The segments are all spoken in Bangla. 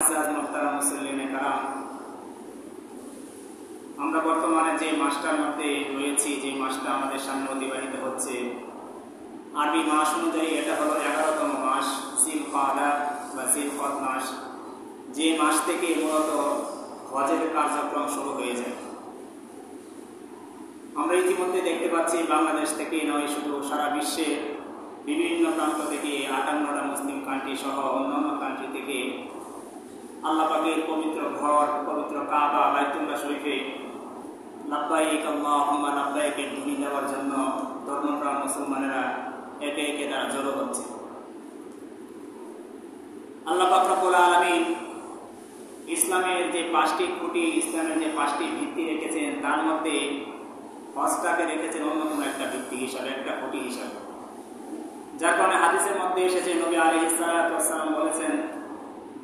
আমরা বর্তমানে যে মাসটার মধ্যে রয়েছি, যে মাসটা আমাদের সামনে অতিবাহিত হচ্ছে, আরবি মাস অনুযায়ী এটা হলো 11তম মাস, জিলকাদা বা জিলকদ মাস, যে মাস থেকে মূলত হজের কার্যক্রম শুরু হয়ে যায়। আমরা ইতিমধ্যে দেখতে পাচ্ছি বাংলাদেশ থেকে নয়, শুধু সারা বিশ্বে বিভিন্ন প্রান্ত থেকে 58টা মুসলিম কান্ট্রি সহ অন্যান্য কান্ট্রি থেকে আল্লাহ পাকের পবিত্র ঘর, পবিত্র কাবা বাইতুল্লাহ শরীফে লাব্বাইক আল্লাহুম্মা লাব্বাইকের ধ্বনি দেওয়ার জন্য ধর্মপ্রাণ মুসলমানেরা একে একে তারা জড়ো হচ্ছে। আল্লাহ পাক রব্বুল আলামিন ইসলামের যে 5টি খুঁটি, ইসলামের যে 5টি ভিত্তি রেখেছেন, তার মধ্যে হজটাকে রেখেছেন অন্যতম একটা ভিত্তি হিসাবে, একটা খুঁটি হিসাবে। যার কারণে হাদিসের মধ্যে এসেছে, নবী আলাইহিস সালাতু ওয়াস সালাম বলেছেন,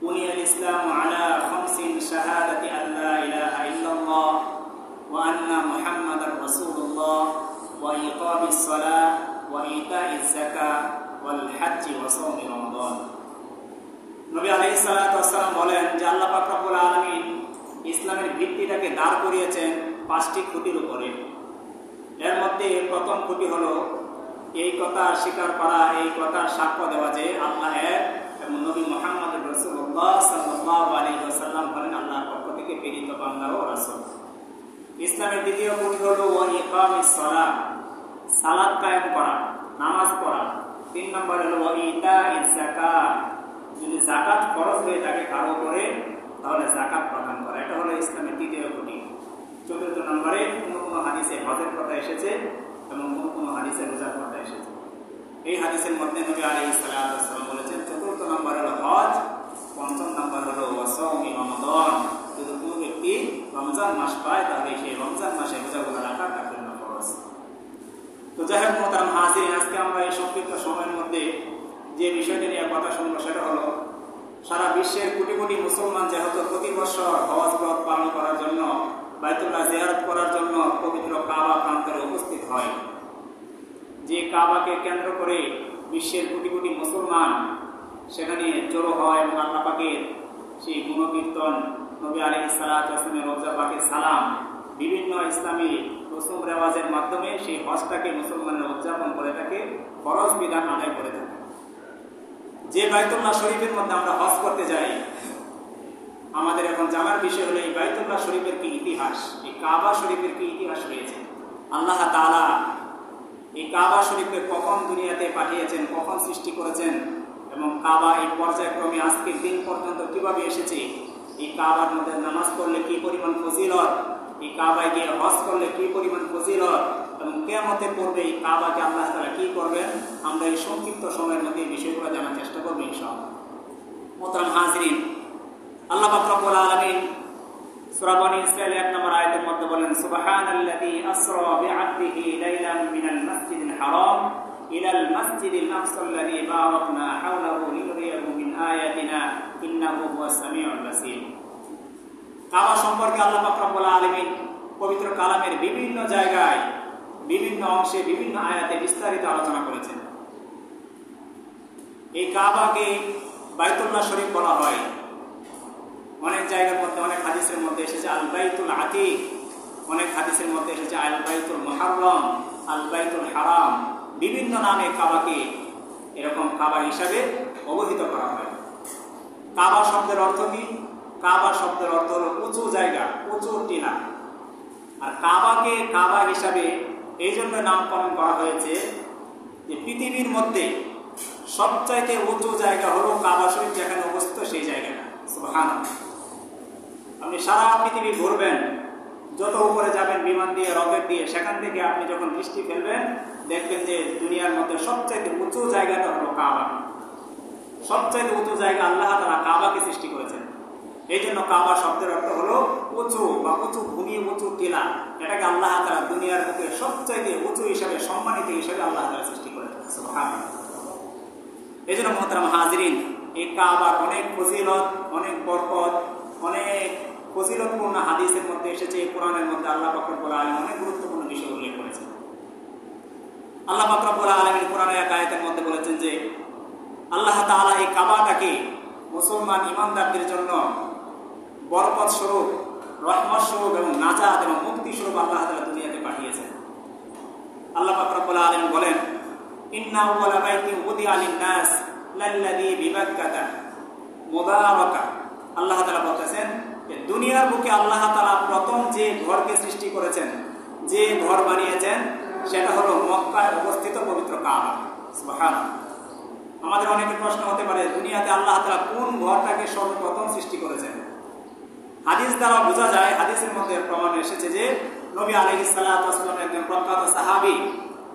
বুনিয়াল ইসলামু আলা খামসিন শাহাদাতি আল্লা ইলাহা ইল্লাল্লাহ ওয়া আন্না মুহাম্মাদার রাসূলুল্লাহ ওয়া ইকামিস সালাহ ওয়া ইতাইজ যাকাত ওয়াল হজ্জ ওয়া সাওমি রমাদান। নবী আলাইহিস সালাতু ওয়াস সালাম বলেন যে আল্লাহ পাক রব্বুল আলামিন ইসলামের ভিত্তিটাকে দাঁড় করিয়েছেন 5টি খুঁটির উপরে। এর মধ্যে প্রথম খুঁটি হলো এই কথা স্বীকার করা, এই কথার সাক্ষ্য দেওয়া যে আল্লাহ এক এবং নবী মুহাম্মদ রাসূলুল্লাহ সাল্লাল্লাহু আলাইহি ওয়াসাল্লাম হলেন আল্লাহর পক্ষ থেকে প্রেরিত বান্দা ও রাসূল। ইসলামের দ্বিতীয় খুঁটি হলো ওয়া ইকামিস সালাহ, সালাত কায়েম করা, নামাজ পড়া। 3 নম্বর হলো ওয়া ইতাইজ যাকাত, যদি যাকাত ফরজ হয়ে থাকে কারো উপরে তাহলে যাকাত প্রদান করা। এটা হলো ইসলামের তৃতীয় খুঁটি। 4 নম্বরে কোনো হাদিসে হজের কথা এসেছে এবং কোনো হাদিসে রোজার কথা এসেছে। এই হাদিসের মধ্যে নবী আলাইহিস সালাতু ওয়াস সালাম বলেছেন 4 নম্বর হলো হজ, 5 নম্বর হলো ওয়াসাউমি রমাদান। যদি কোনো ব্যক্তি রমজান মাস পায় তাহলে সেই রমজান মাসে রোজাগুলো রাখা তার জন্য ফরজ। তো যাই হোক মোহতারাম হাজিরিন, আজকে আমরা এই সংক্ষিপ্ত সময়ের মধ্যে যে বিষয়টি নিয়ে কথা শুনবো সেটা হলো সারা বিশ্বের কোটি কোটি মুসলমান যেহেতু প্রতি বছর হজ ব্রত পালন করার জন্য, বাইতুল্লাহ জিয়ারত করার জন্য পবিত্র কাবা প্রান্তরে উপস্থিত হয়, যে কাবাকে কেন্দ্র করে বিশ্বের কোটি কোটি মুসলমান সেখানে জড়ো হয় এবং আল্লাহ পাকের সেই গুণকীর্তন, নবী আলাইহিস সালাতু ওয়াস সালামের রওজা পাকে সালাম, বিভিন্ন ইসলামী রসুম রেওয়াজের মাধ্যমে সেই হজটাকে মুসলমানরা উদযাপন করে থাকে, ফরজ বিধান আদায় করে থাকে। যে বাইতুল্লাহ শরীফের মধ্যে আমরা হজ করতে যাই, আমাদের এখন জানার বিষয় হলো এই বাইতুল্লাহ শরীফের কি ইতিহাস, এই কাবা শরীফের কি ইতিহাস রয়েছে। আল্লাহ তাআলা এই কাবা শরীফকে কখন দুনিয়াতে পাঠিয়েছেন, কখন সৃষ্টি করেছেন এবং কাবা এই পর্যায়ক্রমে আজকের দিন পর্যন্ত কিভাবে এসেছে, এই কাবার মধ্যে নামাজ পড়লে কি পরিমাণ ফজিলত, এই কাবায় গিয়ে হজ করলে কি পরিমাণ ফজিলত এবং কিয়ামতের পূর্বে এই কাবাকে আল্লাহ তাআলা কি করবেন, আমরা এই সংক্ষিপ্ত সময়ের মধ্যে এই বিষয়গুলো জানার চেষ্টা করব ইনশাআল্লাহ। মোহতারাম হাজিরিন, আল্লাহ পাক রব্বুল আলামিন সূরা বনী ইসরাঈল 1 নম্বর আয়াতের মধ্যে বলেন, সুবহানাল্লাযী আসরা বিআবদিহি লাইলান মিনাল মাসজিদিল হারাম ইলাল মাসজিদিল আকসাল্লাযী বারাকনা হাওলাহু লিনুরিয়াহু মিন আয়াতিনা ইন্নাহু হুয়াস সামিউল বাসীর। কাবা সম্পর্কে আল্লাহ পাক রব্বুল আলামিন পবিত্র কালামের বিভিন্ন জায়গায়, বিভিন্ন অংশে, বিভিন্ন আয়াতে বিস্তারিত আলোচনা করেছেন। এই কাবাকে বাইতুল্লাহ শরীফ বলা হয়। অনেক জায়গার মধ্যে, অনেক হাদিসের মধ্যে এসেছে আল বাইতুল আতীক, অনেক হাদিসের মধ্যে এসেছে আল বাইতুল মুহাররম, আল বাইতুল হারাম। বিভিন্ন নামে কাবাকে এরকম কাবা হিসাবে অবহিত করা হয়। কাবা শব্দের অর্থ কি? কাবা শব্দের অর্থ হলো উঁচু জায়গা, উঁচু টিলা। আর কাবাকে কাবা হিসাবে এই জন্য নামকরণ করা হয়েছে যে পৃথিবীর মধ্যে সবচাইতে উঁচু জায়গা হলো কাবা শরীফ, যেখানে অবস্থিত সেই জায়গাটা। সুবহানাল্লাহ। আপনি সারা পৃথিবী ঘুরবেন, যত উপরে যাবেন বিমান দিয়ে, রকেট দিয়ে, সেখান থেকে আপনি যখন দৃষ্টি ফেলবেন দেখবেন যে দুনিয়ার মধ্যে সবচাইতে উঁচু জায়গাটা হলো কাবা। সবচাইতে উঁচু জায়গা আল্লাহ তাআলা কাবাকে সৃষ্টি করেছেন। এই জন্য কাবা শব্দের অর্থ হলো উঁচু বা উঁচু ভূমি, উঁচু টিলা। এটাকে আল্লাহ তাআলা দুনিয়ার বুকে সবচাইতে উঁচু হিসাবে, সম্মানিত হিসাবে আল্লাহ তাআলা সৃষ্টি করেছেন। সুবহানাল্লাহ। এই জন্য মুহতারাম হাজিরিন, এই কাবার অনেক ফজিলত, অনেক বরকত, অনেক ফজিলতপূর্ণ হাদিসের মধ্যে এসেছে। কোরআনের মধ্যে আল্লাহ পাক রব্বুল আলামিন অনেক গুরুত্বপূর্ণ বিষয় উল্লেখ করেছেন। আল্লাহ পাক রব্বুল আলামিন কোরআনের এক আয়াতের মধ্যে বলেছেন যে আল্লাহ তাআলা এই কাবাটাকে মুসলমান ইমানদারদের জন্য বরকত স্বরূপ, রহমত স্বরূপ এবং নাজাত এবং মুক্তি স্বরূপ আল্লাহ তাআলা দুনিয়াতে পাঠিয়েছেন। আল্লাহ পাক রব্বুল আলামিন বলেন, ইন্না আউওয়ালা বাইতিন উদিআ লিন-নাস লাল্লাযী বিবাক্কাতা মুবারাকা। আল্লাহ তাআলা বলতেছেন যে দুনিয়ার বুকে আল্লাহ তাআলা প্রথম যে ঘরকে সৃষ্টি করেছেন, যে ঘর বানিয়েছেন, সেটা হলো মক্কায় অবস্থিত পবিত্র কাবা। সুবহানাল্লাহ। আমাদের অনেকের প্রশ্ন হতে পারে, দুনিয়াতে আল্লাহ তাআলা কোন ঘরটাকে সর্বপ্রথম সৃষ্টি করেছেন? হাদিস দ্বারা বোঝা যায়, হাদিসের মধ্যে প্রমাণ এসেছে যে নবী আলাইহিস সালাতু ওয়াস সালাম একজন প্রখ্যাত সাহাবী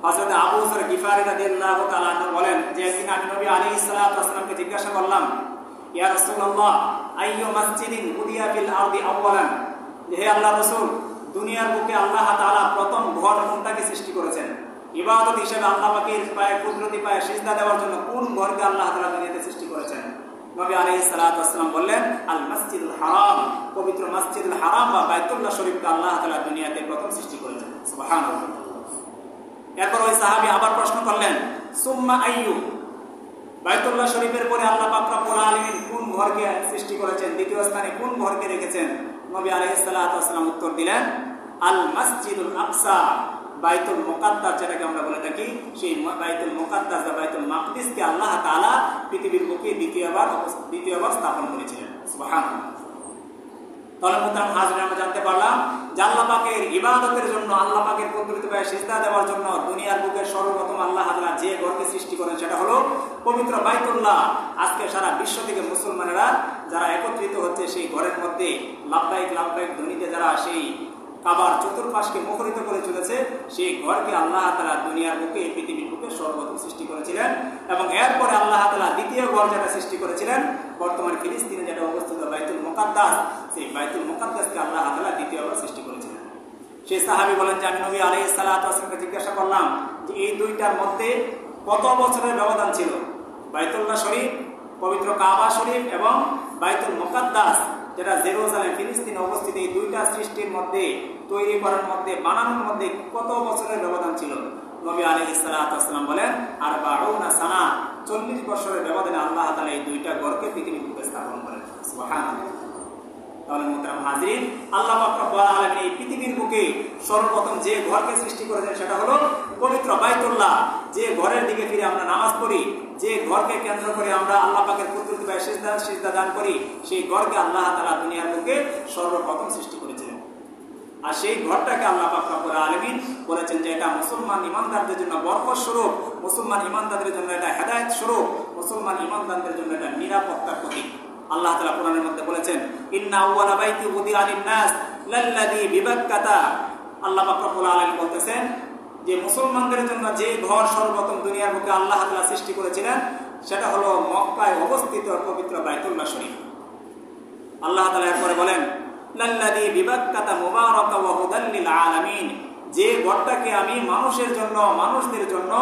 হযরত আবু যর গিফারী রাদিয়াল্লাহু তাআলা আনহু বলেন যে একদিন আমি নবী আলাইহিস সালাতু ওয়াস সালামকে জিজ্ঞাসা করলাম, ইয়া রাসূলুল্লাহ, আইয়ু মাসজিদিন উদিয়া ফিল আরদি আওয়ালান, হে আল্লাহর রাসূল, দুনিয়ার বুকে আল্লাহ তাআলা প্রথম ঘর কোনটাকে সৃষ্টি করেছেন? ইবাদত হিসেবে আল্লাহ পাকের পায়ে কুদরতি পায়ে সিজদা দেওয়ার জন্য কোন ঘরকে আল্লাহ তাআলা দুনিয়াতে সৃষ্টি করেছেন? নবী আলাইহিস সালাতু ওয়াস সালাম বললেন, আল মসজিদুল হারাম, পবিত্র মসজিদুল হারাম বা বাইতুল্লাহ শরীফকে আল্লাহ তাআলা দুনিয়াতে প্রথম সৃষ্টি করেছেন। সুবহানাল্লাহ। এরপর ওই সাহাবী আবার প্রশ্ন করলেন, সুম্মা আইয়ু, বাইতুল্লাহ শরীফের পরে আল্লাহ পাক রব্বুল আলামিন কোন ঘরকে সৃষ্টি করেছেন? দ্বিতীয় স্থানে কোন ঘরকে রেখেছেন? নবী আলাইহিস সালাতু ওয়াস সালাম উত্তর দিলেন, আল মসজিদুল আকসা, বাইতুল মুকাদ্দাস, যেটাকে আমরা বলে থাকি, সেই বাইতুল মুকাদ্দাস বা বাইতুল মাকদিসকে আল্লাহ তাআলা পৃথিবীর বুকে দ্বিতীয়বার স্থাপন করেছিলেন। সুবহানাল্লাহ। তাহলে মুহতারাম হাজিরিন, আমরা জানতে পারলাম যে আল্লাহ পাকের ইবাদতের জন্য, আল্লাহ পাকের কুদরতি পায়ে সিজদা দেওয়ার জন্য দুনিয়ার বুকে সর্বপ্রথম আল্লাহ তাআলা যে ঘরকে সৃষ্টি করেন সেটা হলো পবিত্র বাইতুল্লাহ। আজকে সারা বিশ্ব থেকে মুসলমানেরা যারা একত্রিত হচ্ছে, সেই ঘরের মধ্যে লাব্বাইক লাব্বাইক ধ্বনিতে যারা সেই কাবার চতুর্পাশকে মুখরিত করে চলেছে, সেই ঘরকে আল্লাহ তাআলা দুনিয়ার বুকে, পৃথিবীর বুকে সর্বপ্রথম সৃষ্টি করেছিলেন। এবং এরপরে আল্লাহ তাআলা দ্বিতীয় ঘর যেটা সৃষ্টি করেছিলেন, বর্তমান ফিলিস্তিনে যেটা অবস্থিত বাইতুল মুকাদ্দাস, সেই বাইতুল মুকাদ্দাসকে আল্লাহ তাআলা দ্বিতীয়বার সৃষ্টি করেছিলেন। সেই সাহাবী বলেন যে আমি নবী আলাইহিস সালাতু ওয়াস সালামকে জিজ্ঞাসা করলাম যে এই দুইটার মধ্যে কত বছরের ব্যবধান ছিল? বাইতুল্লাহ শরীফ, পবিত্র কাবা শরীফ এবং বাইতুল মুকাদ্দাস যেটা জেরুজালেম ফিলিস্তিনে অবস্থিত, এই দুইটা সৃষ্টির মধ্যে, তৈরি করার মধ্যে, বানানোর মধ্যে কত বছরের ব্যবধান ছিল? নবী আলাইহিস সালাতু ওয়াস সালাম বলেন, 40 সানা, 40 বছরের ব্যবধানে আল্লাহ তাআলা এই দুইটা ঘরকে পৃথিবীর বুকে স্থাপন করেন। সুবহানাল্লাহ। তাহলে মুহতারাম হাজিরিন, আল্লাহ পাক রব্বুল আলামিন এই পৃথিবীর বুকে সর্বপ্রথম যে ঘরকে সৃষ্টি করেছেন সেটা হলো পবিত্র বাইতুল্লাহ। যে ঘরের দিকে ফিরে আমরা নামাজ পড়ি, যে ঘরকে কেন্দ্র করে আমরা আল্লাহ পাকের কুদরতি পায়ে সিজদা দান করি, সেই ঘরকে আল্লাহ তাআলা দুনিয়ার বুকে সর্বপ্রথম সৃষ্টি করেছিলেন। আর সেই ঘরটাকে আল্লাহ পাক রব্বুল আলামিন বলেছেন যে এটা মুসলমান ইমানদারদের জন্য বরকত স্বরূপ, মুসলমান ইমানদারদের জন্য এটা হেদায়েত স্বরূপ, মুসলমান ইমানদারদের জন্য এটা নিরাপত্তার প্রতীক। আল্লাহ তাআলা কোরআনের মধ্যে বলেছেন, ইন্না আউওয়ালা বাইতি উদিআ লিন-নাস লাল্লাযী বিবাক্কাতা। আল্লাহ পাক রব্বুল আলামিন বলতেছেন যে মুসলমানদের জন্য যে ঘর সর্বপ্রথম দুনিয়ার বুকে আল্লাহ তাআলা সৃষ্টি করেছিলেন সেটা হলো মক্কায় অবস্থিত পবিত্র বাইতুল্লাহ শরীফ। আল্লাহ তাআলা এরপরে বলেন, লাল্লাযী বিবাক্কাতা মুবারাকা ওয়া হুদাল লিল আলামিন, যে ঘরটাকে আমি মানুষের জন্য, মানুষদের জন্য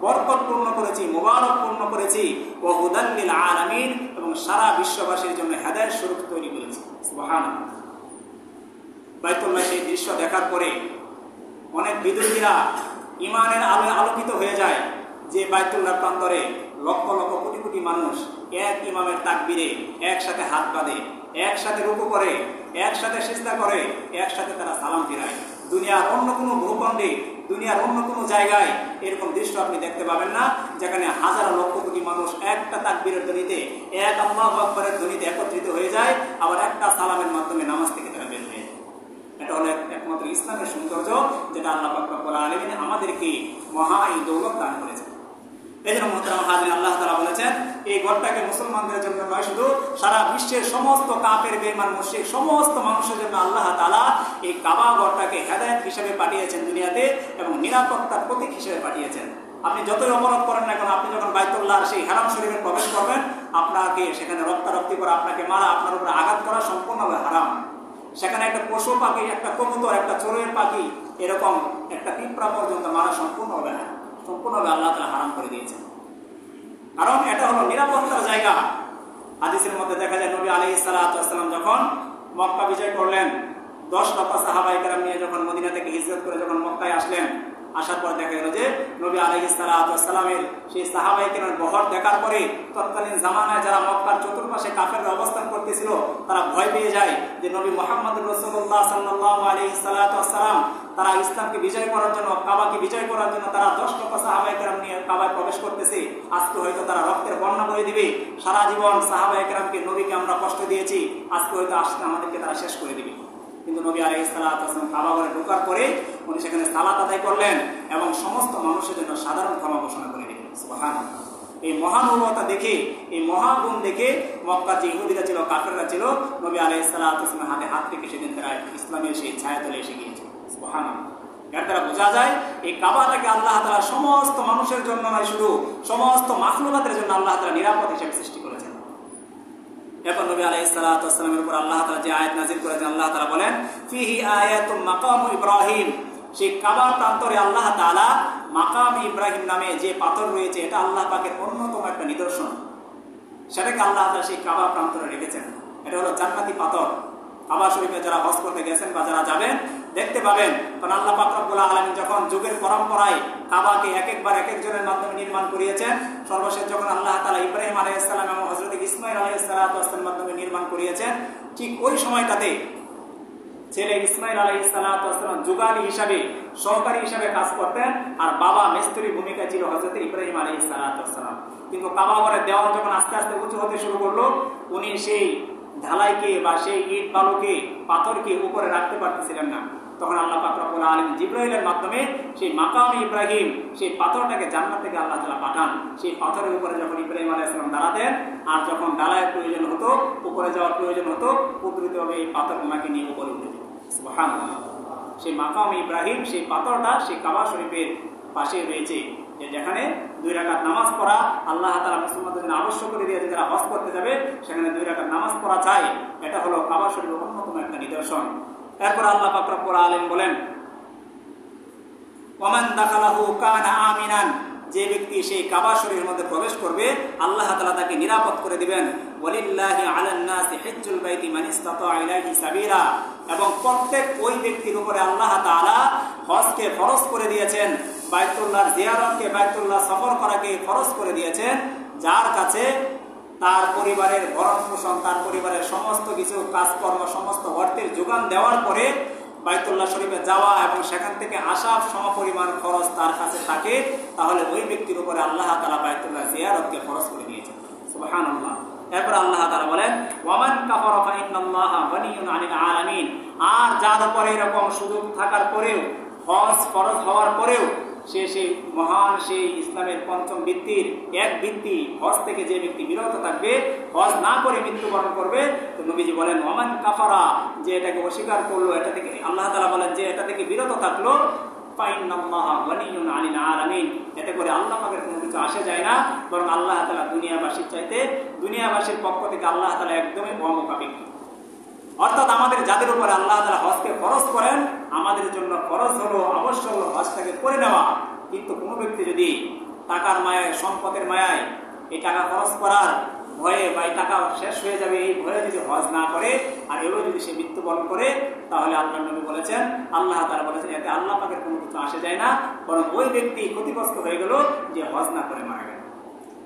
বরকতপূর্ণ করেছি, মুবারকপূর্ণ করেছি, ওয়া হুদাল লিল আলামিন, এবং সারা বিশ্ববাসীর জন্য হেদায়েত স্বরূপ তৈরি করেছি। সুবহানাল্লাহ। বাইতুল্লাহ সেই দৃশ্য দেখার পরে অনেক বিদ্রোহীরা ঈমানের আলোয় আলোকিত হয়ে যায় যে বাইতুল্লাহ প্রান্তরে লক্ষ লক্ষ কোটি কোটি মানুষ এক ইমামের তাকবীরে একসাথে হাত বাঁধে, একসাথে রুকু করে, একসাথে সিজদা করে, একসাথে তারা সালাম ফিরায়। দুনিয়ার অন্য কোনো ভূখণ্ডে, দুনিয়ার অন্য কোনো জায়গায় এরকম দৃশ্য আপনি দেখতে পাবেন না, যেখানে হাজার লক্ষ কোটি মানুষ একটা তাকবীরের ধ্বনিতে, এক আল্লাহু আকবারের ধ্বনিতে একত্রিত হয়ে যায়, আবার একটা সালামের মাধ্যমে নামাজ থেকে তারা বের হয়ে যায়। এটা হলো একমাত্র ইসলামের সৌন্দর্য, যেটা আল্লাহ পাক রব্বুল আলামিন আমাদেরকে মহা এই দৌলত দান করেছেন। এই জন্য মুহতারাম হাজিরিন, আল্লাহ তাআলা বলেছেন এই ঘরটাকে মুসলমানদের জন্য নয়, শুধু সারা বিশ্বের সমস্ত কাফের, বেঈমান, মুশরিক সমস্ত মানুষের জন্য আল্লাহ তাআলা এই কাবা ঘরটাকে হেদায়েত হিসেবে পাঠিয়েছেন দুনিয়াতে এবং নিরাপত্তার প্রতীক হিসেবে পাঠিয়েছেন। আপনি যতই অপরাধ করেন না কেন, আপনি যখন বাইতুল্লাহর সেই হারাম শরীফে প্রবেশ করবেন, আপনাকে সেখানে রক্তারক্তি করা, আপনাকে মারা, আপনার উপরে আঘাত করা সম্পূর্ণভাবে হারাম। সেখানে একটা পশু পাখি, একটা কবুতর, একটা চড়ুইয়ের পাখি, এরকম একটা পিঁপড়া পর্যন্ত মারা সম্পূর্ণভাবে আল্লাহ তাআলা হারাম করে দিয়েছেন। কারণ এটা হলো নিরাপত্তার জায়গা। হাদিসের মধ্যে দেখা যায় নবী আলাইহিস সালাতু ওয়াস সালাম যখন মক্কা বিজয় করলেন, 10 লক্ষ সাহাবায়ে কেরাম নিয়ে যখন মদিনা থেকে হিজরত করে যখন মক্কায় আসলেন, আসার পর দেখা গেল যে নবী আলাইহিস সালাতু ওয়াস সালামের সেই সাহাবায়ে কেরামের বহর দেখার পরে তৎকালীন জামানায় যারা মক্কার চতুর্পাশে কাফেররা অবস্থান করতেছিল তারা ভয় পেয়ে যায় যে নবী মুহাম্মদুর রাসূলুল্লাহ সাল্লাল্লাহু আলাইহি সাল্লাতু ওয়াস সালাম তারা ইসলামকে বিজয় করার জন্য, কাবাকে বিজয় করার জন্য তারা 10 লক্ষ সাহাবায়ে কেরাম নিয়ে কাবায় প্রবেশ করতেছে। আজকে হয়তো তারা রক্তের বন্যা বয়ে দিবে, সারা জীবন সাহাবায়ে কেরামকে, নবীকে আমরা কষ্ট দিয়েছি, আজকে হয়তো আজকে আমাদেরকে তারা শেষ করে দিবে। কিন্তু নবী আলাইহিস সালাতু ওয়াস সালাম কাবা ঘরে ঢোকার পরে উনি সেখানে সালাত আদায় করলেন এবং সমস্ত মানুষের জন্য সাধারণ ক্ষমা ঘোষণা করে দিলেন। সুবহানাল্লাহ। এই মহানুভবতা দেখে, এই মহাগুণ দেখে মক্কার যে ইহুদিরা ছিল, কাফেররা ছিল, নবী আলাইহিস সালাতু ওয়াস সালামের হাতে হাত রেখে সেদিন তারা ইসলামের সেই ছায়াতলে এসে গিয়েছে। সুবহানাল্লাহ। এর দ্বারা বোঝা যায় এই কাবাটাকে আল্লাহ তাআলা সমস্ত মানুষের জন্য নয়, শুধু সমস্ত মাখলুকাতের জন্য আল্লাহ তাআলা নিরাপদ হিসেবে সৃষ্টি করেছেন। এরপর নবী আলাইহিস সালাতু ওয়াস সালামের উপর আল্লাহ তাআলা যে আয়াত নাযিল করেছেন, আল্লাহ তাআলা বলেন ফিহি আয়াতুম মাকামু ইব্রাহিম। সেই কাবার প্রান্তরে আল্লাহ তাআলা মাকাম ইব্রাহিম নামে যে পাথর রয়েছে, এটা আল্লাহ পাকের অন্যতম একটা নিদর্শন। সেটাকে আল্লাহ তাআলা সেই কাবা প্রান্তরে রেখেছেন। এটা হলো জান্নাতি পাথর। কাবা শরীফে যারা হজ করতে গেছেন বা যারা যাবেন দেখতে পাবেন, কারণ আল্লাহ পাক রব্বুল আলামিন যখন যুগের পরম্পরায় কাবাকে এক একবার এক একজনের মাধ্যমে নির্মাণ করিয়েছেন, সর্বশেষ যখন আল্লাহ তাআলা ইব্রাহিম আলাইহিস সালাম এবং হযরত ইসমাঈল আলাইহিস সালামের মাধ্যমে নির্মাণ করিয়েছেন, ঠিক ওই সময়টাতে ছেলে ইসমাঈল আলাইহিস সালাম যুগালী হিসাবে, সহকারী হিসাবে কাজ করতেন, আর বাবা মিস্ত্রির ভূমিকা ছিল হযরত ইব্রাহিম আলাইহিস সালাম। কিন্তু কাবা ঘরের দেওয়াল যখন আস্তে আস্তে উঁচু হতে শুরু করলো, উনি সেই ঢালাইকে বা সেই ইট বালুকে, পাথরকে উপরে রাখতে পারতেছিলেন না। তখন আল্লাহ পাক রব্বুল আলামিন জিবরাইলের মাধ্যমে সেই মাকামে ইব্রাহিম, সেই পাথরটাকে জান্নাত থেকে আল্লাহ তাআলা পাঠান। সেই পাথরের উপরে যখন ইব্রাহিম আলাইহিস সালাম দাঁড়াতেন, আর যখন ডালায়ের প্রয়োজন হতো, উপরে যাওয়ার প্রয়োজন হতো, কুদরতিভাবে এই পাথর ওনাকে নিয়ে উপরে উঠে যেত। সুবহানাল্লাহ। সেই মাকামে ইব্রাহিম, সেই পাথরটা সেই কাবা শরীফের পাশে রয়েছে, যেখানে 2 রাকাত নামাজ পড়া আল্লাহ তাআলা মুসলমানদের জন্য আবশ্যক করে দিয়েছে। যারা হজ করতে যাবে সেখানে 2 রাকাত নামাজ পড়া চাই। এটা হলো কাবা শরীফের অন্যতম একটা নিদর্শন। এরপর আল্লাহ পাক রব্বুল আলামিন বলেন ওয়ামান দাখালাহু কানা আমিনান। যে ব্যক্তি সেই কাবা শরীফের মধ্যে প্রবেশ করবে আল্লাহ তাআলা তাকে নিরাপদ করে দিবেন। ওয়ালিল্লাহি আলান নাসি হিজ্জুল বাইতি মান ইসতাতা ইলাইহি সাবিলা। এবং প্রত্যেক ওই ব্যক্তির উপরে আল্লাহ তাআলা হজকে ফরজ করে দিয়েছেন, বাইতুল্লাহর জিয়ারতকে, বাইতুল্লাহ সফর করাকে ফরজ করে দিয়েছেন, যার কাছে তার পরিবারের ভরণ পোষণ, তার পরিবারের সমস্ত কিছু কাজকর্ম, সমস্ত অর্থের যোগান দেওয়ার পরে বাইতুল্লাহ শরীফে যাওয়া এবং সেখান থেকে আসা সমপরিমাণ খরচ তার কাছে থাকে, তাহলে ওই ব্যক্তির উপরে আল্লাহ তাআলা বাইতুল্লাহ জিয়ারতকে ফরজ করে দিয়েছেন। সুবহানাল্লাহ। এরপর আল্লাহ তাআলা বলেন ওয়ামান কাফারা ফাইন্নাল্লাহা গানিয়্যুন আনিল আলামিন। আর যার উপরে এরকম সুযোগ থাকার পরেও, হজ ফরজ হওয়ার পরেও সে সেই মহান, সেই ইসলামের পঞ্চম ভিত্তির এক ভিত্তি হজ থেকে যে ব্যক্তি বিরত থাকবে, হজ না করে মৃত্যুবরণ করবে, তো নবীজি বলেন ওয়ামান কাফারা, যে এটাকে অস্বীকার করলো, এটা থেকে আল্লাহ তাআলা বলেন যে এটা থেকে বিরত থাকলো, ফাইন্নাল্লাহা গানিয়্যুন আনিল আলামিন। এতে করে আল্লাহ পাকের কোনো কিছু আসে যায় না, বরং আল্লাহ তাআলা দুনিয়াবাসীর চাইতে, দুনিয়াবাসীর পক্ষ থেকে আল্লাহ তাআলা একদমই অমুখাপেক্ষী। অর্থাৎ আমাদের যাদের উপরে আল্লাহ তাআলা হজকে ফরজ করেন, আমাদের জন্য ফরজ হলো, অবশ্যই হলো হজটাকে করে নেওয়া। কিন্তু কোনো ব্যক্তি যদি টাকার মায়ায়, সম্পদের মায়ায়, এই টাকা খরচ করার ভয়ে বা এই টাকা শেষ হয়ে যাবে এই ভয়ে যদি হজ না করে, আর এভাবে যদি সে মৃত্যুবরণ করে, তাহলে আল্লাহর নবী বলেছেন, আল্লাহ তাআলা বলেছেন, এতে আল্লাহ পাকের কোনো কিছু আসে যায় না, বরং ওই ব্যক্তি ক্ষতিগ্রস্ত হয়ে গেল যে হজ না করে মারা গেল।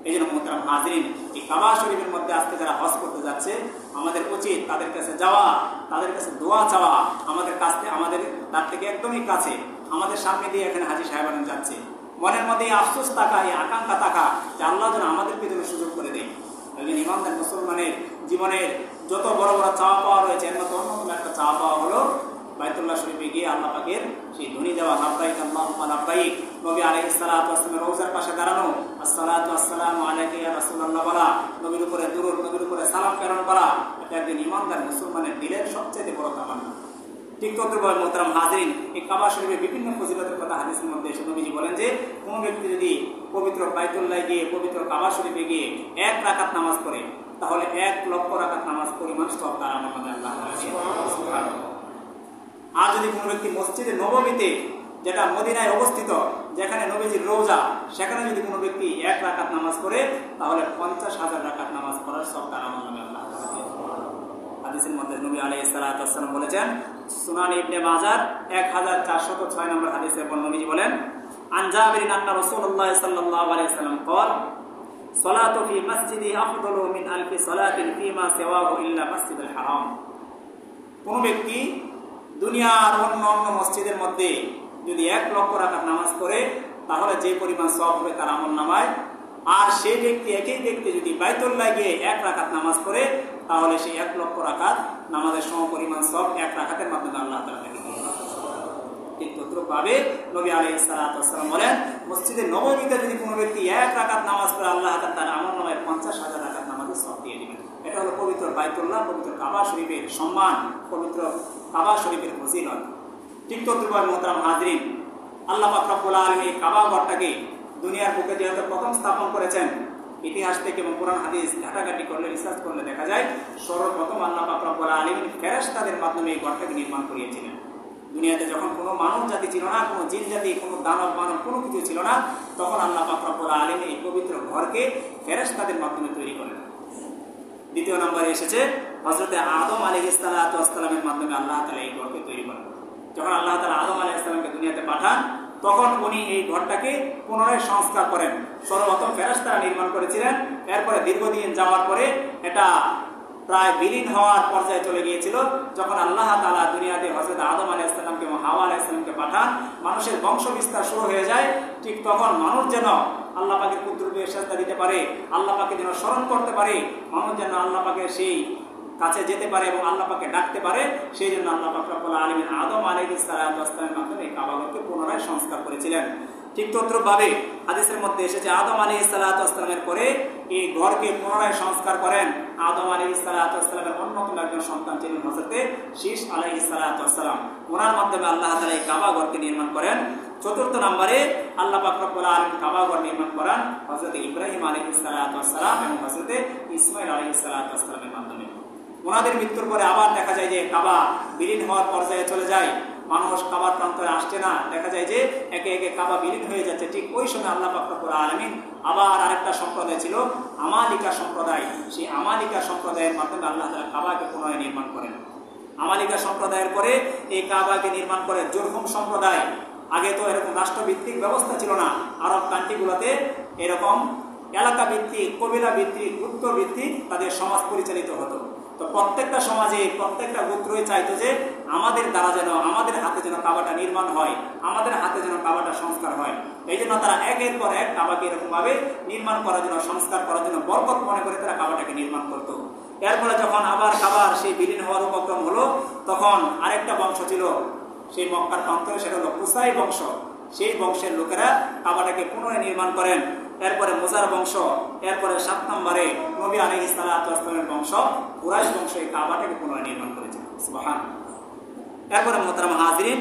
এই জন্য মুহতারাম হাজিরিন, এই কাবা শরীফের মধ্যে আজকে যারা হজ করতে যাচ্ছে, আমাদের উচিত তাদের কাছে যাওয়া, তাদের কাছে দোয়া চাওয়া। আমাদের কাছে, আমাদের তার থেকে একদমই কাছে, আমাদের সামনে দিয়ে এখানে হাজী সাহেবান যাচ্ছে, মনের মধ্যে এই আফসোস থাকা, এই আকাঙ্ক্ষা থাকা যে আল্লাহ যেন আমাদেরকে যেন সুযোগ করে দেয়। একজন ইমানদার মুসলমানের জীবনের যত বড় বড় চাওয়া পাওয়া রয়েছে, এর মধ্যে অন্যতম একটা চাওয়া পাওয়া হলো বাইতুল্লাহ শরীফে গিয়ে আল্লাহ পাকের সেই ধ্বনি দেওয়া, লাব্বাইক আল্লাহুম্মা লাব্বাইক। নবী আলাইহিস সালাতু ওয়াস সালামের রওজার পাশে দাঁড়ানো, আসসালাতু ওয়াসসালামু আলাইকা ইয়া রাসূলুল্লাহ বলা, নবীর উপরে দুরূদ, নবীর উপরে সালাম প্রেরণ করা, এটা একজন ইমানদার মুসলমানের দিলের সবচেয়ে বড় তামান্না। ঠিক তদ্রুপ মুহতারাম হাজিরিন, এই কাবা শরীফের বিভিন্ন ফজিলতের কথা হাদিসের মধ্যে এসে নবীজি বলেন যে কোনো ব্যক্তি যদি পবিত্র বাইতুল্লাহ গিয়ে, পবিত্র কাবা শরীফে গিয়ে 1 রাকাত নামাজ পড়ে, তাহলে 1 লক্ষ রাকাত নামাজ পরিমাণ সব তার আমলে আল্লাহ তাআলা দিবেন। আর যদি কোনো ব্যক্তি মসজিদে নববীতে, যেটা মদিনায় অবস্থিত, যেখানে নবীজির রওজা, সেখানে যদি কোনো ব্যক্তি 1 রাকাত নামাজ পড়ে, তাহলে 50,000 রাকাত নামাজ পড়ার সব তার আমলে আল্লাহ তাআলা দিবেন। হাদিসের মধ্যে নবী আলাইহিস সালাতু ওয়াস সালাম বলেছেন, সুনান ইবনে মাজাহ 1406 নম্বর হাদিসে নবীজি বলেন عن جابر أن رسول الله صلى الله عليه وسلم قال صلاة في مسجدي أفضل من ألف صلاة فيما سواه إلا مسجد الحرام। কোন ব্যক্তি দুনিয়ার অন্য অন্য মসজিদের মধ্যে যদি 1 লক্ষ রাকাত নামাজ পড়ে তাহলে যে পরিমাণ সওয়াব হবে তার আমলনামায়, আর সেই ব্যক্তি একই ব্যক্তি যদি বাইতুল্লাহ গিয়ে 1 রাকাত নামাজ পড়ে তাহলে সেই 1 লক্ষ রাকাত নামাজের সমপরিমাণ সওয়াব 1 রাকাতের মাধ্যমে আল্লাহ তাআলা তাকে দিয়ে দেন। ঠিক তদ্রূপভাবে নবী আলাইহিস সালাতু ওয়াস সালাম বলেন, মসজিদে নববীতে যদি কোনো ব্যক্তি 1 রাকাত নামাজ পড়ে আল্লাহ তাআলা তার আমলনামায় 50,000 রাকাত নামাজের সওয়াব দিয়ে দিবেন। এটা হলো পবিত্র বাইতুল্লাহ, পবিত্র কাবা শরীফের সম্মান, পবিত্র কাবা শরীফের ফজিলত। ঠিক তদ্রূপভাবে মুহতারাম হাজরিন, আল্লাহ পাক রব্বুল আলামিন কাবা ঘরটাকে দুনিয়ার বুকে যেহেতু প্রথম স্থাপন করেছেন, ইতিহাস থেকে এবং কোরআন হাদিস ঘাটাঘাটি করলে রিসার্চ করলে দেখা যায় সর্বপ্রথম আল্লাহ পাক রব্বুল আলামিন ফেরেশতাদের মাধ্যমে এই ঘরটাকে নির্মাণ করিয়েছিলেন। দুনিয়াতে যখন কোনো মানব জাতি ছিল না, কোনো জিন জাতি, কোনো দানব মানব কোনো কিছু ছিল না, তখন আল্লাহ পাক রব্বুল আলামিন এই পবিত্র ঘরকে ফেরেশতাদের মাধ্যমে তৈরি করেন। দ্বিতীয় নম্বরে এসেছে হযরত আদম আলাইহিস সালাতু ওয়াস সালামের মাধ্যমে আল্লাহ তাআলা এই ঘরকে তৈরি করেন। যখন আল্লাহ তাআলা আদম আলাইহিস সালামকে দুনিয়াতে পাঠান তখন উনি এই ঘরটাকে পুনরায় সংস্কার করেন। সর্বপ্রথম ফেরেশতারা নির্মাণ করেছিলেন, এরপরে দীর্ঘদিন যাওয়ার পরে এটা প্রায় বিলীন হওয়ার পর্যায়ে চলে গিয়েছিল। যখন আল্লাহ তাআলা দুনিয়াতে হযরত আদম আলাইহিস সালামকে এবং হাওয়া আলাইহিস সালামকে পাঠান, মানুষের বংশ বিস্তার শুরু হয়ে যায়। ঠিক তখন মানুষ যেন আল্লাহ পাকের কুদরতে সেজদা দিতে পারে, আল্লাহ পাকে যেন স্মরণ করতে পারে, মানুষ যেন আল্লাহ পাকের সেই কাছে যেতে পারে এবং আল্লাহ পাকে ডাকতে পারে, সেই জন্য আল্লাহ পাক রব্বুল আলামিন আদম আলাইহিস সালাতু ওয়াস সালামের মাধ্যমে কাবাঘরকে পুনরায় সংস্কার করেছিলেন। ঠিক তদ্রূপভাবে হাদিসের মধ্যে এসেছে আদম আলাইহিস সালাতু ওয়াস সালামের পরে এই ঘরকে পুনরায় সংস্কার করেন আদম আলাইহিস সালাতু ওয়াস সালামের অন্যতম একজন সন্তান ছিলেন হযরত শীশ আলাইহিস সালাতু ওয়াস সালাম। ওনার মাধ্যমে আল্লাহ তাআলা এই কাবাঘরকে নির্মাণ করেন। চতুর্থ নম্বরে আল্লাহ পাক রব্বুল আলামিন কাবাঘর নির্মাণ করেন হযরত ইব্রাহিম আলাইহিস সালাতু ওয়াস সালাম এবং হযরত ইসমাঈল আলাইহিস সালাতু ওয়াস সালামের মাধ্যমে। ওনাদের মৃত্যুর পরে আবার দেখা যায় যে কাবা বিলীন হওয়ার পর্যায়ে চলে যায়, মানুষ কাবার প্রান্তরে আসছে না, দেখা যায় যে একে একে কাবা বিলীন হয়ে যাচ্ছে। ঠিক ওই সময় আল্লাহ পাক রব্বুল আলামিন আবার আরেকটা সম্প্রদায় ছিল আমালিকা সম্প্রদায়, সেই আমালিকা সম্প্রদায়ের মাধ্যমে আল্লাহ তাআলা কাবাকে পুনরায় নির্মাণ করেন। আমালিকা সম্প্রদায়ের পরে এই কাবাকে নির্মাণ করে জুরহুম সম্প্রদায়। আগে তো এরকম রাষ্ট্রভিত্তিক ব্যবস্থা ছিল না, আরব কান্ট্রিগুলোতে এরকম এলাকা ভিত্তিক, কবিলা ভিত্তিক, গোত্র ভিত্তিক তাদের সমাজ পরিচালিত হতো। তো প্রত্যেকটা সমাজে প্রত্যেকটা গোত্রই চাইতো যে আমাদের দ্বারা যেন, আমাদের হাতে যেন কাবাটা নির্মাণ হয়, আমাদের হাতে যেন কাবাটা সংস্কার হয়। এই জন্য তারা একের পর এক কাবাকে এরকম ভাবে নির্মাণ করার জন্য, সংস্কার করার জন্য বরকত মনে করে তারা কাবাটাকে নির্মাণ করতো। এরপরে যখন আবার কাবার সেই বিলীন হওয়ার উপক্রম হলো, তখন আরেকটা বংশ ছিল সেই মক্কার প্রান্তরে, সেটা হলো কুসাই বংশ। সেই বংশের লোকেরা কাবাটাকে পুনরায় নির্মাণ করেন। এরপরে মুজার বংশ, এরপরে 7 নম্বরে নবী আলাইহিস সালাতু ওয়াস সালামের বংশ কুরাইশ বংশ এই কাবাটাকে পুনরায় নির্মাণ করেছে। সুবহানাল্লাহ। এরপরে মুহতারাম হাজিরিন,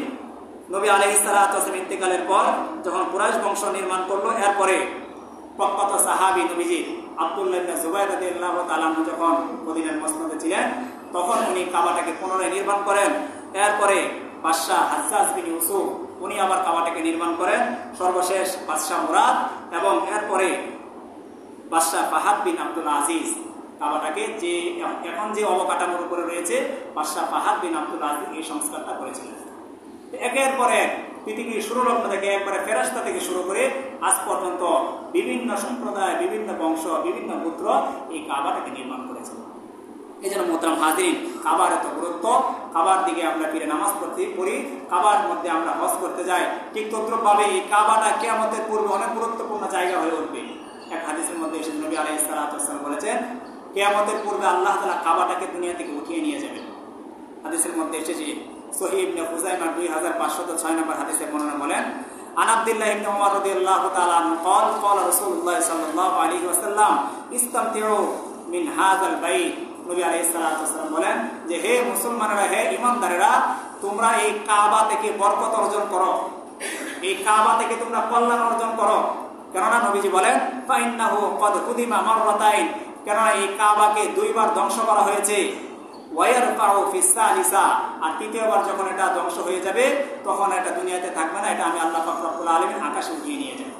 নবী আলাইহিস সালাতু ওয়াস সালামের ইন্তেকালের পর যখন কুরাইশ বংশ নির্মাণ করলো, এরপরে প্রখ্যাত সাহাবী নবীজি আব্দুল্লাহ ইবনে জুবাইর রাদিয়াল্লাহু তাআলা যখন মদিনার মসনদে ছিলেন, তখন উনি কাবাটাকে পুনরায় নির্মাণ করেন। এরপরে বাদশাহ হাজ্জাজ বিন ইউসুফ উনি আবার কাবাটাকে নির্মাণ করেন। সর্বশেষ বাদশাহ মুরাদ এবং এরপরে বাদশাহ ফাহাদ বিন আব্দুল আজিজ কাবাটাকে যে এখন যে অবকাঠামোর উপরে রয়েছে, বাদশাহ ফাহাদ বিন আব্দুল আজিজ এই সংস্কারটা করেছিলেন। একের পর এক পৃথিবীর শুরুলগ্ন থেকে একবারে ফেরেশতা থেকে শুরু করে আজ পর্যন্ত বিভিন্ন সম্প্রদায়, বিভিন্ন বংশ, বিভিন্ন গোত্র এই কাবাটাকে নির্মাণ করেছিল। এই জন্য মোহতারাম হাজিরিন, কাবার এত গুরুত্ব। কাবার দিকে আমরা ফিরে নামাজ পড়ি, কাবার মধ্যে আমরা হজ করতে যাই। ঠিক তদ্রূপভাবে এই কাবাটা কিয়ামতের পূর্বে অনেক গুরুত্বপূর্ণ জায়গা হয়ে উঠবে। এক হাদিসের মধ্যে এসে নবী আলাইহিস সালাতু ওয়াস সালাম বলেছেন, কিয়ামতের পূর্বে আল্লাহ তাআলা কাবাটাকে দুনিয়া থেকে উঠিয়ে নিয়ে যাবেন। হাদিসের মধ্যে এসেছে সহিহ ইবনে খুজাইমা 2506 নম্বর হাদিসে বর্ণনা বলেন, আন আব্দুল্লাহ ইবনে ওমর রাদিয়াল্লাহু তাআলা আনহু قال قال রাসূলুল্লাহ সাল্লাল্লাহু আলাইহি ওয়াসাল্লাম ইসতামতিউ মিন হাযাল বাইত। নবী আলাইহিস সালাতু ওয়াস সালাম বলেন যে, হে মুসলমানেরা, হে ঈমানদারেরা, তোমরা এই কাবা থেকে বরকত অর্জন করো, এই কাবা থেকে তোমরা কল্যাণ অর্জন করো। কেননা নবীজি বলেন ফাইন্নাহু ক্বাদ কুদিমা মাররাতাইন, কেননা এই কাবাকে 2 বার ধ্বংস করা হয়েছে। ওয়ায়ারফাউ ফিস সালিসা, আর তৃতীয়বার যখন এটা ধ্বংস হয়ে যাবে তখন এটা দুনিয়াতে থাকবে না, এটা আমি আল্লাহ পাক রব্বুল আলামিন আকাশে উঠিয়ে নিয়ে যাব।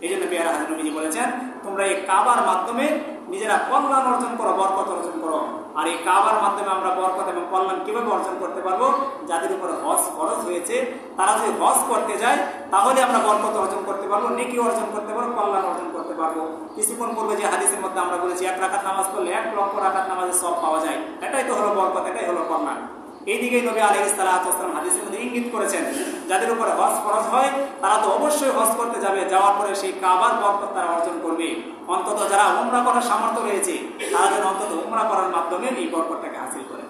এই জন্য পেয়ারা হাজরত নবীজি বলেছেন, তোমরা এই কাবার মাধ্যমে নিজেরা কল্যাণ অর্জন করো, বরকত অর্জন করো। আর এই কাবার মাধ্যমে আমরা বরকত এবং কল্যাণ কিভাবে অর্জন করতে পারবো? যাদের উপর হজ ফরজ হয়েছে তারা যদি হজ করতে যায় তাহলে আমরা বরকত অর্জন করতে পারবো, নেকি অর্জন করতে পারবো, কল্যাণ অর্জন করতে পারবো। কিছুক্ষণ পূর্বে যে হাদিসের মধ্যে আমরা বলেছি 1 রাকাত নামাজ পড়লে 1 লক্ষ রাকাত নামাজের সওয়াব পাওয়া যায়, এটাই তো হলো বরকত, এটাই হলো কল্যাণ। এই দিকেই নবী আলাইহিস সালাতু ওয়াস সালাম হাদিসের মধ্যে ইঙ্গিত করেছেন, যাদের উপরে হজ ফরজ হয় তারা তো অবশ্যই হজ করতে যাবে, যাওয়ার পরে সেই কাবার বরকত তারা অর্জন করবে। অন্তত যারা উমরা করার সামর্থ্য রয়েছে তারা যেন অন্তত উমরা করার মাধ্যমে এই বরকতটাকে হাসিল করে।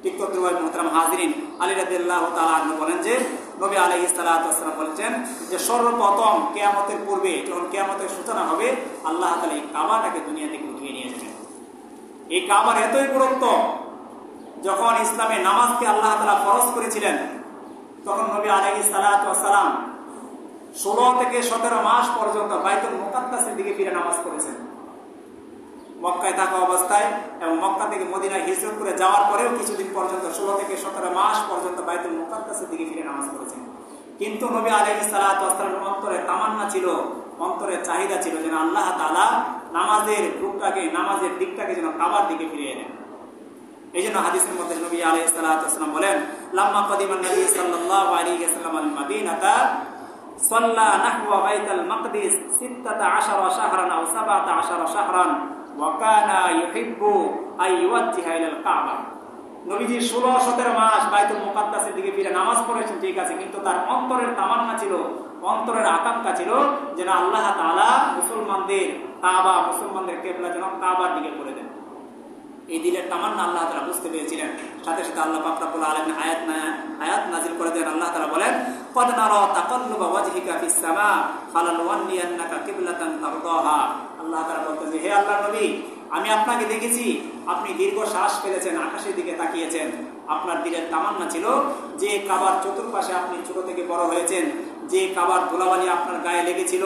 ঠিক তদ্রুপ মুহতারাম হাজিরিন, আলী রাদিয়াল্লাহু তাআলা আনহু বলেন যে নবী আলাইহিস সালাতু ওয়াস সালাম বলেছেন যে সর্বপ্রথম কিয়ামতের পূর্বে যখন কিয়ামতের সূচনা হবে, আল্লাহ তাআলা এই কাবাটাকে দুনিয়া থেকে উঠিয়ে নিয়ে যাবেন। এই কাবার এতই গুরুত্ব, যখন ইসলামে নামাজকে আল্লাহ তাআলা ফরজ করেছিলেন তখন নবী আলাইহিস সালাতু ওয়াস সালাম 16 থেকে 17 মাস পর্যন্ত বাইতুল মুকাদ্দাসের দিকে ফিরে নামাজ পড়েছেন। মক্কায় থাকা অবস্থায় এবং মক্কা থেকে মদিনায় হিজরত করে যাওয়ার পরেও কিছুদিন পর্যন্ত 16 থেকে 17 মাস পর্যন্ত বাইতুল মুকাদ্দাসের দিকে ফিরে নামাজ পড়েছেন। কিন্তু নবী আলাইহিস সালাতু ওয়াস সালামের অন্তরে তামান্না ছিল, অন্তরে চাহিদা ছিল যেন আল্লাহ তাআলা নামাজের রূপটাকে, নামাজের দিকটাকে যেন কাবার দিকে ফিরিয়ে দেন। এই জন্য হাদিসের মধ্যে নবী আলাইহিস সালাতু ওয়াস সালাম বলেন, লাম্মা কদিমান নবী সাল্লাল্লাহু আলাইহি ওয়াসাল্লাম আল মাদিনাতা সাল্লা নাহওয়া বাইতুল মাকদিস 16 শাহরান আও 17 শাহরান ওয়া কানা ইউহিব্বু আন ইউওয়াজ্জিহা ইলাল কাবা। নবীজি 16-17 মাস বাইতুল মুকাদ্দাসের দিকে ফিরে নামাজ পড়েছেন, ঠিক আছে, কিন্তু তার অন্তরের তামান্না ছিল, অন্তরের আকাঙ্ক্ষা ছিল যেন আল্লাহ তাআলা মুসলমানদের কাবা, মুসলমানদের কিবলা যেন কাবার দিকে করে দেন। এই দিলের তামান্না আল্লাহ তাআলা বুঝতে পেরেছিলেন। সাথে সাথে আল্লাহ পাক রব্বুল আলামিন আয়াত নাযিল করে দেন। আল্লাহ তাআলা বলেন, ক্বাদ নারা তাকাল্লুবা ওয়াজহিকা ফিস সামা ফালানুওয়াল্লিয়ান্নাকা কিবলাতান তারদাহা। আল্লাহ তাআলা বলতেন যে হে আল্লাহর নবী, আমি আপনাকে দেখেছি আপনি দীর্ঘ শ্বাস ফেলেছেন, আকাশের দিকে তাকিয়েছেন। আপনার দিলের তামান্না ছিল যে কাবার চতুর্পাশে আপনি ছোট থেকে বড় হয়েছেন, যে কাবার ধুলাবালি আপনার গায়ে লেগেছিল,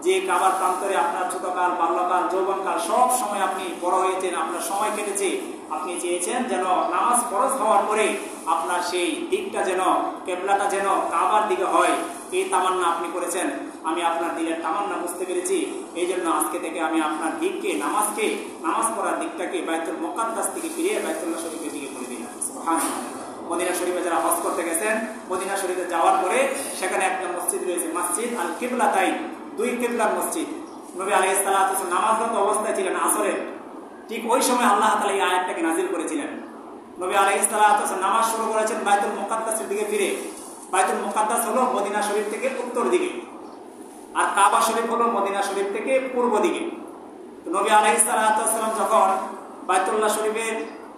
যে কাবার প্রান্তরে আপনার ছোটকাল, বাল্যকাল, যৌবনকাল সব সময় আপনি বড় হয়েছেন, আপনার সময় কেটেছে, আপনি চেয়েছেন যেন নামাজ ফরজ হওয়ার পরে আপনার সেই দিকটা যেন, কিবলাটা যেন কাবার দিকে হয়। এই তামান্না আপনি করেছেন, আমি আপনার দিলের তামান্না বুঝতে পেরেছি। এই জন্য আজকে থেকে আমি আপনার দিককে, নামাজ পড়ার দিকটাকে বাইতুল মুকাদ্দাস থেকে ফিরিয়ে বাইতুল্লাহ শরীফের দিকে করে দিলাম। সুবহানাল্লাহ। মদিনা শরীফে যারা হজ করতে গেছেন, মদিনা শরীফে যাওয়ার পরে সেখানে একটা মসজিদ রয়েছে, মসজিদ আল কিবলাতাইন, 2 কিবলার মসজিদ। নবী আলাইহিস সালাতু ওয়াস সালাম নামাজরত অবস্থায় ছিলেন আসরে, ঠিক ওই সময় আল্লাহ তাআলা এই আয়াতটাকে নাযিল করেছিলেন। নবী আলাইহিস সালাতু ওয়াস সালাম নামাজ শুরু করেছেন বাইতুল মুকাদ্দাসের দিকে ফিরে। বাইতুল মুকাদ্দাস হলো মদিনা শরীফ থেকে উত্তর দিকে, আর কাবা শরীফ হলো মদিনা শরীফ থেকে পূর্ব দিকে। তো নবী আলাইহিস সালাতু ওয়াস সালাম যখন বাইতুল্লাহ শরীফে,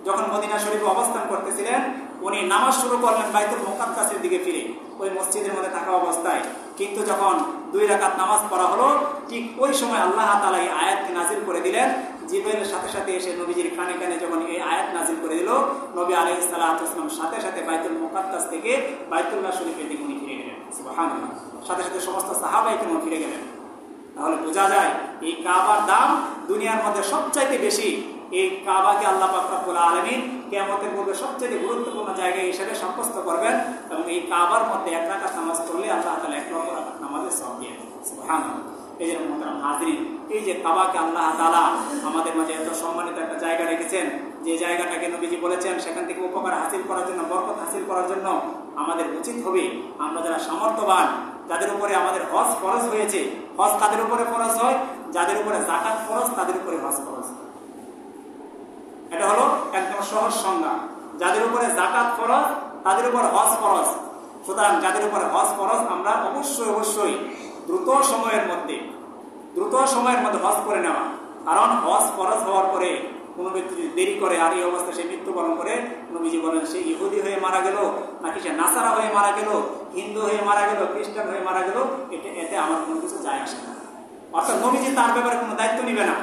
যখন মদিনা শরীফে অবস্থান করতেছিলেন, উনি নামাজ শুরু করলেন বাইতুল মুকাদ্দাসের দিকে ফিরে, ওই মসজিদের মধ্যে থাকা অবস্থায়। কিন্তু যখন 2 রাকাত নামাজ পড়া হলো, ঠিক ওই সময় আল্লাহ তাআলা এই আয়াতটি নাযিল করে দিলেন। জিবরাইলের সাথে সাথে এসে নবীজির কানে কানে যখন এই আয়াত নাযিল করে দিল, নবী আলাইহিস সালাতু ওয়াস সালাম সাথে সাথে বাইতুল মুকাদ্দাস থেকে বাইতুল্লাহ শরীফের দিকে উনি ফিরে গেলেন। সুবহানাল্লাহ। সাথে সাথে সমস্ত সাহাবায়ে কেরাম ফিরে গেলেন। তাহলে বোঝা যায় এই কাবার দাম দুনিয়ার মধ্যে সবচাইতে বেশি। এই কাবাকে আল্লাহ পাক রব্বুল আলামিন কিয়ামতের পূর্বে সবচেয়ে গুরুত্বপূর্ণ জায়গা হিসেবে সাব্যস্ত করবেন, এবং এই কাবার মধ্যে 1 রাকাত নামাজ পড়লে আল্লাহ তাআলা 1 লক্ষ রাকাত নামাজের সওয়াব দিয়ে দেন। সুবহানাল্লাহ। এই যে মুহতারাম হাজিরিন, এই যে কাবাকে আল্লাহ তাআলা আমাদের মাঝে এত সম্মানিত একটা জায়গা রেখেছেন, যে জায়গাটাকে নবীজি বলেছেন সেখান থেকে উপকার হাসিল করার জন্য, বরকত হাসিল করার জন্য আমাদের উচিত হবে আমরা যারা সামর্থ্যবান, যাদের উপরে আমাদের হজ ফরজ হয়েছে, হজ কাদের উপরে ফরজ হয়? যাদের উপরে যাকাত ফরজ তাদের উপরে হজ ফরজ। এটা হলো একদম সহজ সংজ্ঞা। যাদের উপরে যাকাত ফরজ তাদের উপর হজ ফরজ। সুতরাং যাদের উপরে হজ ফরজ আমরা অবশ্যই দ্রুত সময়ের মধ্যে হজ করে নেওয়া। কারণ হজ ফরজ হওয়ার পরে কোনো ব্যক্তি যদি দেরি করে আর এই অবস্থায় সে মৃত্যুবরণ করে, নবীজি বলেন সে ইহুদি হয়ে মারা গেল, নাকি সে নাসারা হয়ে মারা গেল, হিন্দু হয়ে মারা গেল, খ্রিস্টান হয়ে মারা গেল, এতে আমার কোনো কিছু যায় আসে না। অর্থাৎ নবীজি তার ব্যাপারে কোনো দায়িত্ব নিবে না।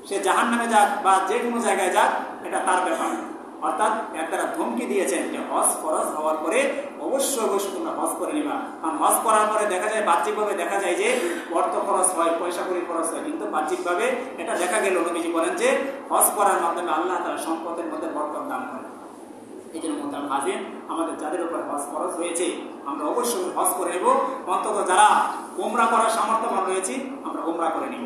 সে জাহান্নামে যাক বা যে কোনো জায়গায় যাক, এটা তার ব্যাপার। অর্থাৎ এর দ্বারা ধমকি দিয়েছেন যে হজ ফরজ হওয়ার পরে অবশ্যই তোমরা হজ করে নিবা। কারণ হজ করার পরে দেখা যায়, বাহ্যিকভাবে দেখা যায় যে অর্থ খরচ হয়, পয়সা কড়ি খরচ হয়, কিন্তু বাহ্যিকভাবে এটা দেখা গেল নবীজি বলেন যে হজ করার মাধ্যমে আল্লাহ তাআলা সম্পদের মধ্যে বরকত দান করেন। এই জন্য মুহতারাম হাজির, আমাদের যাদের উপর হজ ফরজ হয়েছে আমরা অবশ্যই হজ করে নেব। অন্তত যারা উমরা করার সামর্থ্যবান রয়েছে আমরা উমরা করে নিব।